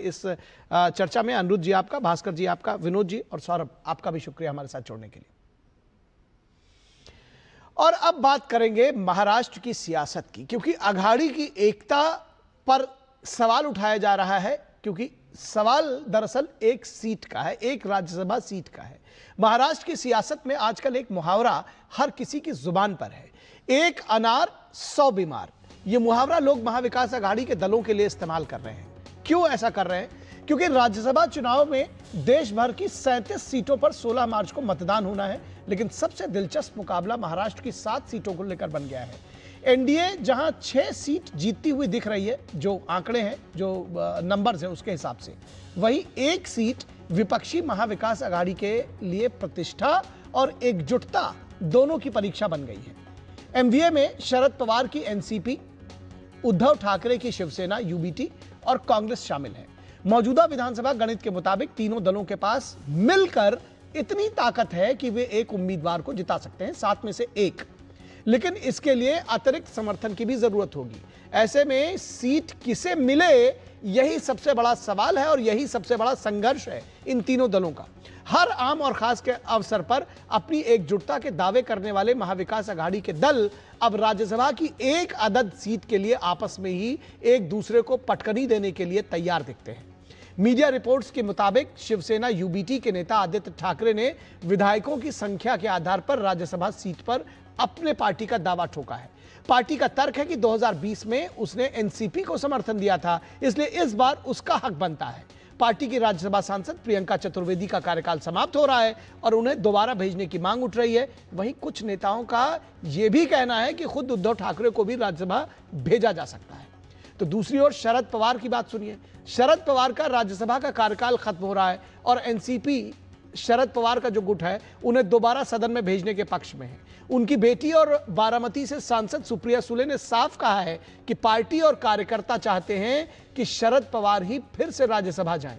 इस चर्चा में अनिरुद्ध जी आपका, भास्कर जी आपका, विनोद जी और सौरभ आपका भी शुक्रिया हमारे साथ जोड़ने के लिए। और अब बात करेंगे महाराष्ट्र की सियासत की, क्योंकि अघाड़ी की एकता पर सवाल उठाया जा रहा है, क्योंकि सवाल दरअसल एक सीट का है, एक राज्यसभा सीट का है। महाराष्ट्र की सियासत में आजकल एक मुहावरा हर किसी की जुबान पर है, एक अनार 100 बीमार। यह मुहावरा लोग महाविकास अघाड़ी के दलों के लिए इस्तेमाल कर रहे हैं। क्यों ऐसा कर रहे हैं? क्योंकि राज्यसभा चुनाव में देश भर की 37 सीटों पर 16 मार्च को मतदान होना है, लेकिन सबसे दिलचस्प मुकाबला महाराष्ट्र की 7 सीटों को लेकर बन गया है। एनडीए जहां 6 सीट जीतती हुई दिख रही है, जो आंकड़े हैं, जो नंबर्स हैं उसके हिसाब से, वहीं एक सीट विपक्षी महाविकास अघाड़ी के लिए प्रतिष्ठा और एकजुटता दोनों की परीक्षा बन गई है। एमवीए में शरद पवार की एनसीपी, उद्धव ठाकरे की शिवसेना यूबीटी और कांग्रेस शामिल है। मौजूदा विधानसभा गणित के मुताबिक तीनों दलों के पास मिलकर इतनी ताकत है कि वे एक उम्मीदवार को जिता सकते हैं, 7 में से एक। लेकिन इसके लिए अतिरिक्त समर्थन की भी जरूरत होगी। ऐसे में सीट किसे मिले, यही सबसे बड़ा सवाल है और यही सबसे बड़ा संघर्ष है इन तीनों दलों का। हर आम और खास के अवसर पर अपनी एकजुटता के दावे करने वाले महाविकास अघाड़ी के दल अब राज्यसभा की एक अदद सीट के लिए आपस में ही एक दूसरे को पटकनी देने के लिए तैयार दिखते हैं। मीडिया रिपोर्ट्स के मुताबिक शिवसेना यूबीटी के नेता आदित्य ठाकरे ने विधायकों की संख्या के आधार पर राज्यसभा सीट पर अपने पार्टी का दावा ठोका है। पार्टी का तर्क है कि 2020 में उसने एनसीपी को समर्थन दिया था, इसलिए इस बार उसका हक बनता है। पार्टी की राज्यसभा सांसद प्रियंका चतुर्वेदी का कार्यकाल समाप्त हो रहा है और उन्हें दोबारा भेजने की मांग उठ रही है। वहीं कुछ नेताओं का यह भी कहना है कि खुद उद्धव ठाकरे को भी राज्यसभा भेजा जा सकता है। तो दूसरी ओर शरद पवार की बात सुनिए। शरद पवार का राज्यसभा का कार्यकाल खत्म हो रहा है और एनसीपी, शरद पवार का जो गुट है, उन्हें दोबारा सदन में भेजने के पक्ष में है। उनकी बेटी और बारामती से सांसद सुप्रिया सुले ने साफ कहा है कि पार्टी और कार्यकर्ता चाहते हैं कि शरद पवार ही फिर से राज्यसभा जाएं।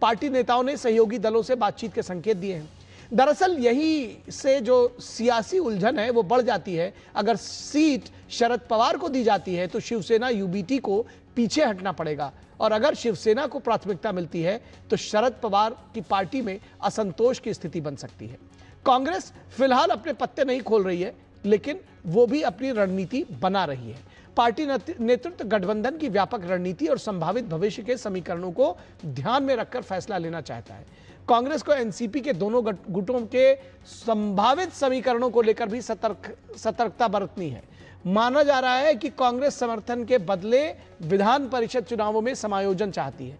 पार्टी नेताओं ने सहयोगी दलों से बातचीत के संकेत दिए हैं। दरअसल यही से जो सियासी उलझन है वो बढ़ जाती है। अगर सीट शरद पवार को दी जाती है तो शिवसेना यूबीटी को पीछे हटना पड़ेगा, और अगर शिवसेना को प्राथमिकता मिलती है तो शरद पवार की पार्टी में असंतोष की स्थिति बन सकती है। कांग्रेस फिलहाल अपने पत्ते नहीं खोल रही है, लेकिन वो भी अपनी रणनीति बना रही है। पार्टी नेतृत्व गठबंधन की व्यापक रणनीति और संभावित भविष्य के समीकरणों को ध्यान में रखकर फैसला लेना चाहता है। कांग्रेस को एनसीपी के दोनों गुटों के संभावित समीकरणों को लेकर भी सतर्कता बरतनी है। माना जा रहा है कि कांग्रेस समर्थन के बदले विधान परिषद चुनावों में समायोजन चाहती है।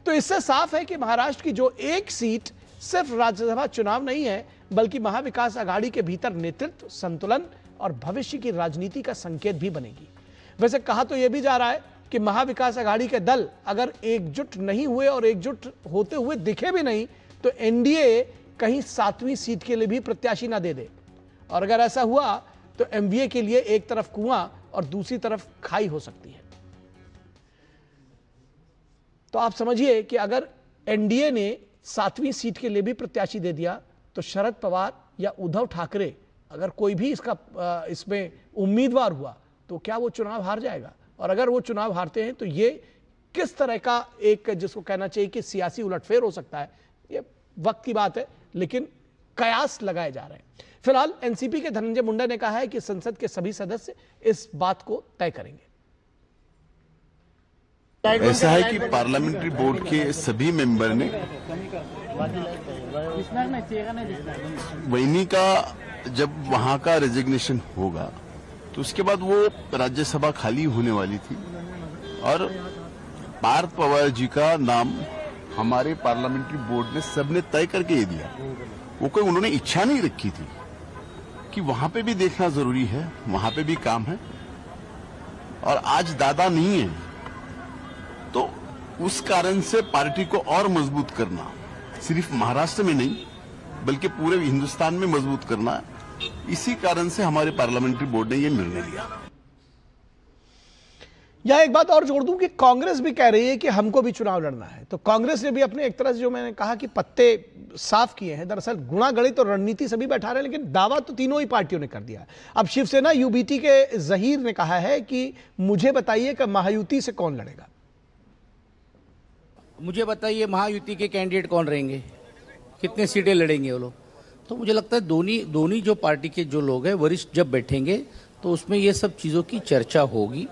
तो इससे साफ है कि महाराष्ट्र की जो एक सीट सिर्फ राज्यसभा चुनाव नहीं है, बल्कि महाविकास अघाड़ी के भीतर नेतृत्व, संतुलन और भविष्य की राजनीति का संकेत भी बनेगी। वैसे कहा तो यह भी जा रहा है कि महाविकास अघाड़ी के दल अगर एकजुट नहीं हुए और एकजुट होते हुए दिखे भी नहीं, तो एनडीए कहीं 7वीं सीट के लिए भी प्रत्याशी ना दे दे। और अगर ऐसा हुआ तो एमवीए के लिए एक तरफ कुआं और दूसरी तरफ खाई हो सकती है। तो आप समझिए कि अगर एनडीए ने 7वीं सीट के लिए भी प्रत्याशी दे दिया, तो शरद पवार या उद्धव ठाकरे, अगर कोई भी इसमें उम्मीदवार हुआ, तो क्या वो चुनाव हार जाएगा? और अगर वो चुनाव हारते हैं तो ये किस तरह का एक, जिसको कहना चाहिए कि सियासी उलटफेर हो सकता है, ये वक्त की बात है, लेकिन कयास लगाए जा रहे हैं। फिलहाल एनसीपी के धनंजय मुंडा ने कहा है कि संसद के सभी सदस्य इस बात को तय करेंगे। ऐसा है कि पार्लियामेंट्री बोर्ड के सभी मेंबर ने वहीनी का, जब वहां का रेजिग्नेशन होगा तो उसके बाद वो राज्यसभा खाली होने वाली थी और पार्थ पवार जी का नाम हमारे पार्लियामेंट्री बोर्ड ने सबने तय करके ये दिया। वो कोई उन्होंने इच्छा नहीं रखी थी कि वहां पे भी देखना जरूरी है, वहां पे भी काम है, और आज दादा नहीं है, तो उस कारण से पार्टी को और मजबूत करना, सिर्फ महाराष्ट्र में नहीं बल्कि पूरे हिंदुस्तान में मजबूत करना, इसी कारण से हमारे पार्लियामेंट्री बोर्ड ने यह निर्णय लिया। यह एक बात और जोड़ दूं कि कांग्रेस भी कह रही है कि हमको भी चुनाव लड़ना है। तो कांग्रेस ने भी अपने एक तरह से, जो मैंने कहा कि पत्ते साफ किए हैं, दरअसल गुणा गणित और रणनीति सभी बैठा रहे हैं, लेकिन दावा तो तीनों ही पार्टियों ने कर दिया है। अब शिवसेना यूबीटी के जहीर ने कहा है कि मुझे बताइए कि महायुति से कौन लड़ेगा। मुझे बताइए महायुति के कैंडिडेट कौन रहेंगे, कितने सीटें लड़ेंगे वो लोग। तो मुझे लगता है दोनों जो पार्टी के जो लोग हैं वरिष्ठ जब बैठेंगे तो उसमें ये सब चीज़ों की चर्चा होगी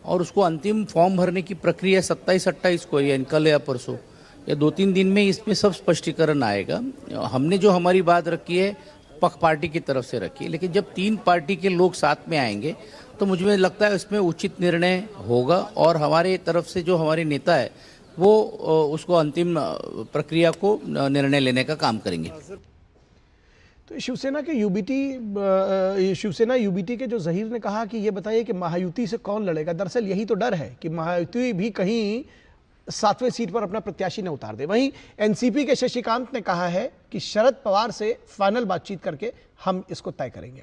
और उसको अंतिम फॉर्म भरने की प्रक्रिया 27-28 को या कल या परसों या 2-3 दिन में इसमें सब स्पष्टीकरण आएगा। हमने जो हमारी बात रखी है पक्ष पार्टी की तरफ से रखी है, लेकिन जब 3 पार्टी के लोग साथ में आएंगे तो मुझे लगता है इसमें उचित निर्णय होगा और हमारे तरफ से जो हमारे नेता है वो उसको अंतिम प्रक्रिया को निर्णय लेने का काम करेंगे। तो शिवसेना यूबीटी के जो जहीर ने कहा कि ये बताइए कि महायुति से कौन लड़ेगा। दरअसल यही तो डर है कि महायुति भी कहीं 7वें सीट पर अपना प्रत्याशी न उतार दे। वहीं एनसीपी के शशिकांत ने कहा है कि शरद पवार से फाइनल बातचीत करके हम इसको तय करेंगे।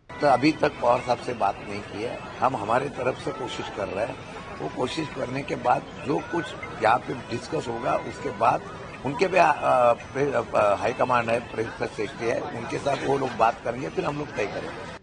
तो अभी तक पवार साहब से बात नहीं की है, हम हमारी तरफ से कोशिश कर रहे हैं। वो कोशिश करने के बाद जो कुछ यहाँ पे डिस्कस होगा उसके बाद उनके भी हाईकमांड है, प्रेसिडेंट है, उनके साथ वो लोग बात करेंगे, फिर हम लोग तय करेंगे।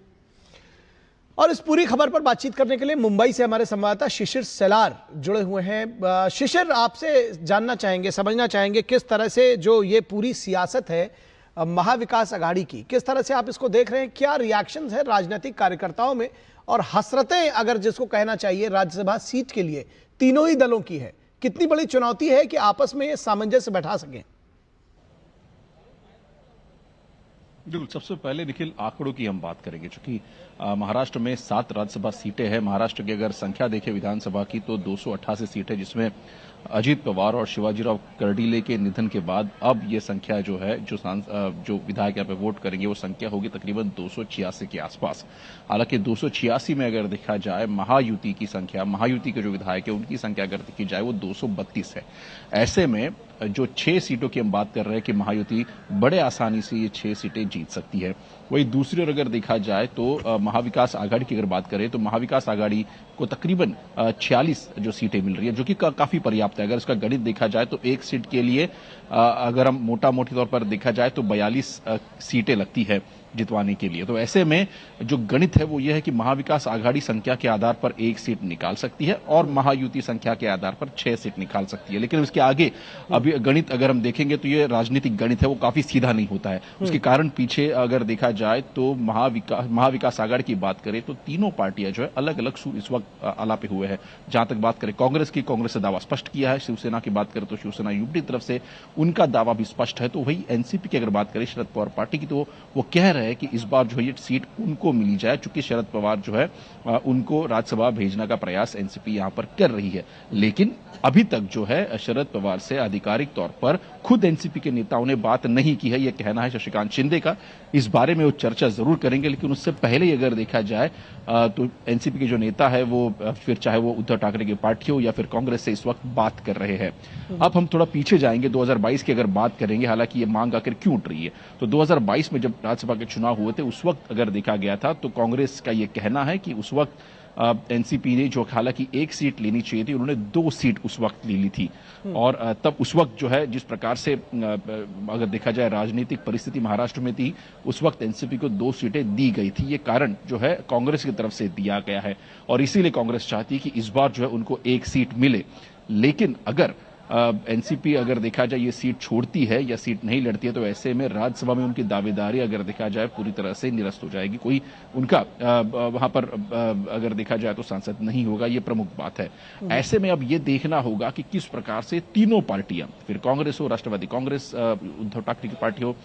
और इस पूरी खबर पर बातचीत करने के लिए मुंबई से हमारे संवाददाता शिशिर सेलार जुड़े हुए हैं। शिशिर, आपसे जानना चाहेंगे, समझना चाहेंगे किस तरह से जो ये पूरी सियासत है महाविकास अघाड़ी की, किस तरह से आप इसको देख रहे हैं, क्या रिएक्शंस है राजनीतिक कार्यकर्ताओं में और हसरतें अगर जिसको कहना चाहिए राज्यसभा सीट के लिए तीनों ही दलों की है, कितनी बड़ी चुनौती है कि आपस में ये सामंजस्य बैठा सकें? बिल्कुल, सबसे पहले निखिल आंकड़ों की हम बात करेंगे, चूंकि महाराष्ट्र में 7 राज्यसभा सीटें हैं। महाराष्ट्र की अगर संख्या देखें विधानसभा की तो 288 सीट है, जिसमें अजीत पवार और शिवाजीराव कर्डिले के निधन के बाद अब ये संख्या जो है जो विधायक यहाँ पे वोट करेंगे वो संख्या होगी तकरीबन 286 के आसपास। हालांकि 286 में अगर देखा जाए महायुति की संख्या, महायुति के जो विधायक है उनकी संख्या अगर देखी जाए वो 232 है। ऐसे में जो 6 सीटों की हम बात कर रहे हैं कि महायुति बड़े आसानी से ये 6 सीटें जीत सकती है। वही दूसरी ओर अगर देखा जाए तो महाविकास आघाड़ी की अगर बात करें तो महाविकास आघाड़ी को तकरीबन 46 जो सीटें मिल रही है, जो कि काफी पर्याप्त है। अगर इसका गणित देखा जाए तो एक सीट के लिए अगर हम मोटी तौर पर देखा जाए तो 42 सीटें लगती है जितवाने के लिए। तो ऐसे में जो गणित है वो ये है कि महाविकास आघाड़ी संख्या के आधार पर 1 सीट निकाल सकती है और महायुति संख्या के आधार पर 6 सीट निकाल सकती है। लेकिन उसके आगे अभी गणित अगर हम देखेंगे तो ये राजनीतिक गणित है वो काफी सीधा नहीं होता है। उसके कारण पीछे अगर देखा जाए तो महाविकास आघाड़ी की बात करें तो तीनों पार्टियां जो है अलग अलग सुर इस वक्त आलापे हुए हैं। जहां तक बात करें कांग्रेस की, कांग्रेस ने दावा स्पष्ट किया है। शिवसेना की बात करें तो शिवसेना यूपी की तरफ से उनका दावा भी स्पष्ट है। तो वही एनसीपी की अगर बात करें शरद पवार पार्टी की, तो वो कह रहे हैं कि इस बार जो है ये सीट उनको मिली जाए, चूंकि शरद पवार जो है उनको राज्यसभा भेजने का प्रयास एनसीपी यहां पर कर रही है। लेकिन अभी तक जो है शरद पवार से आधिकारिक तौर पर खुद एनसीपी के नेताओं ने बात नहीं की है, यह कहना है शशिकांत शिंदे का। इस बारे में वो चर्चा जरूर करेंगे, लेकिन उससे पहले ही अगर देखा जाए तो एनसीपी के जो नेता है वो फिर चाहे वो उद्धव ठाकरे की पार्टी हो या फिर कांग्रेस से इस वक्त बात कर रहे हैं। अब हम थोड़ा पीछे जाएंगे, 2022 की अगर बात करेंगे, हालांकि ये मांग आखिर क्यों उठ रही है। तो 2022 में जब राज्यसभा के चुनाव हुए थे उस वक्त अगर देखा गया था तो कांग्रेस का ये कहना है कि उस वक्त एनसीपी ने जो हालांकि 1 सीट लेनी चाहिए थी, उन्होंने 2 सीट उस वक्त ले ली थी। और तब उस वक्त जो है जिस प्रकार से अगर देखा जाए राजनीतिक परिस्थिति महाराष्ट्र में थी, उस वक्त एनसीपी को 2 सीटें दी गई थी। ये कारण जो है कांग्रेस की तरफ से दिया गया है और इसीलिए कांग्रेस चाहती है कि इस बार जो है उनको 1 सीट मिले। लेकिन अगर एनसीपी अगर देखा जाए ये सीट छोड़ती है या सीट नहीं लड़ती है तो ऐसे में राज्यसभा में उनकी दावेदारी अगर देखा जाए पूरी तरह से निरस्त हो जाएगी। कोई उनका वहां पर अगर देखा जाए तो सांसद नहीं होगा, ये प्रमुख बात है। ऐसे में अब ये देखना होगा कि किस प्रकार से तीनों पार्टियां, फिर कांग्रेस हो, राष्ट्रवादी कांग्रेस, उद्धव ठाकरे की पार्टी हो,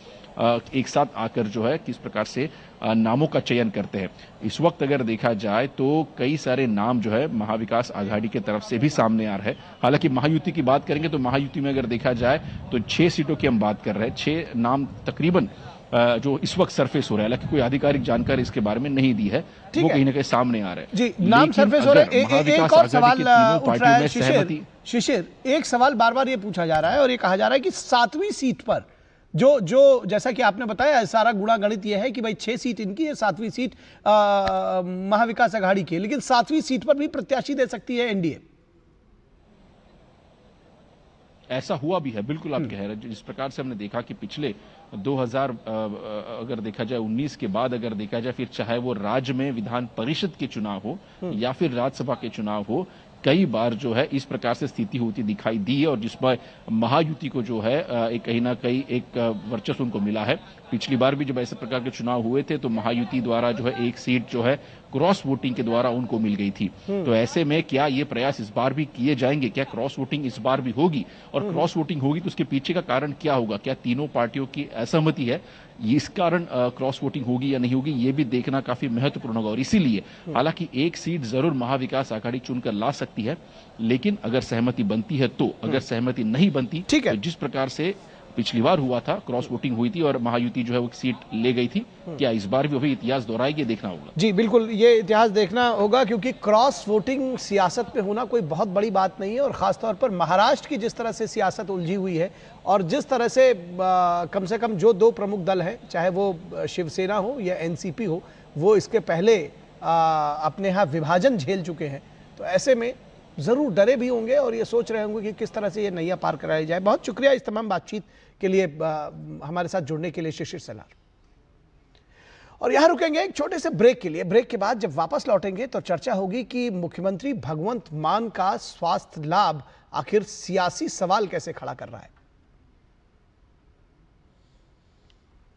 एक साथ आकर जो है किस प्रकार से नामों का चयन करते हैं। इस वक्त अगर देखा जाए तो कई सारे नाम जो है महाविकास आघाड़ी की तरफ से भी सामने आ रहे हैं। हालांकि महायुति की बात करेंगे तो महायुति में अगर देखा जाए तो 6 सीटों की हम बात कर रहे हैं। 6 नाम तकरीबन जो इस वक्त सरफेस हो रहा है, हालांकि कोई आधिकारिक जानकारी इसके बारे में नहीं दी है, वो कहीं ना कहीं सामने आ रहा है। जी, नाम सरफेस हो रहा है। एक और सवाल उठ रहा है शिशिर, एक सवाल बार बार ये पूछा जा रहा है और ये कहा जा रहा है कि 7वीं सीट पर जो जैसा कि आपने बताया सारा गुणा गणित यह है कि भाई 6 सीट इनकी है, 7वीं सीट महाविकास आघाड़ी की, लेकिन 7वीं सीट पर भी प्रत्याशी दे सकती है एनडीए। ऐसा हुआ भी है, बिल्कुल आप कह रहे हैं। जिस प्रकार से हमने देखा कि पिछले 2000 अगर देखा जाए 19 के बाद अगर देखा जाए, फिर चाहे वो राज्य में विधान परिषद के चुनाव हो या फिर राज्यसभा के चुनाव हो, कई बार जो है इस प्रकार से स्थिति होती दिखाई दी है और जिसमें महायुति को जो है एक कहीं ना कहीं एक वर्चस्व उनको मिला है। पिछली बार भी जब ऐसे प्रकार के चुनाव हुए थे तो महायुति द्वारा जो है एक सीट जो है क्रॉस वोटिंग के द्वारा उनको मिल गई थी। तो ऐसे में क्या ये प्रयास इस बार भी किए जाएंगे? क्या क्रॉस वोटिंग इस बार भी होगी? और क्रॉस वोटिंग होगी तो उसके पीछे का कारण क्या होगा? क्या तीनों पार्टियों की असहमति है, इस कारण क्रॉस वोटिंग होगी या नहीं होगी, ये भी देखना काफी महत्वपूर्ण होगा। और इसीलिए हालांकि एक सीट जरूर महाविकास आघाड़ी चुनकर ला सकती है, लेकिन अगर सहमति बनती है तो, अगर सहमति नहीं बनती ठीक है। तो जिस प्रकार से पिछली बार हुआ था, क्रॉस वोटिंग हुई थी और महायुति जो है वो सीट ले गई थी, क्या इस बार भी वही इतिहास दोहराएगी? देखना होगा। जी बिल्कुल, ये इतिहास देखना होगा, क्योंकि क्रॉस वोटिंग सियासत में होना कोई बहुत बड़ी बात नहीं है। और खासतौर पर महाराष्ट्र की जिस तरह से सियासत उलझी हुई है और जिस तरह से कम से कम जो दो प्रमुख दल हैं, चाहे वो शिवसेना हो या एनसीपी हो, वो इसके पहले अपने यहाँ विभाजन झेल चुके हैं। तो ऐसे में ज़रूर डरे भी होंगे और ये सोच रहे होंगे कि किस तरह से ये नैया पार कराई जाए। बहुत शुक्रिया इस तमाम बातचीत के लिए, हमारे साथ जुड़ने के लिए शिशिर सलार। और यहां रुकेंगे एक छोटे से ब्रेक के लिए। ब्रेक के बाद जब वापस लौटेंगे तो चर्चा होगी कि मुख्यमंत्री भगवंत मान का स्वास्थ्य लाभ आखिर सियासी सवाल कैसे खड़ा कर रहा है।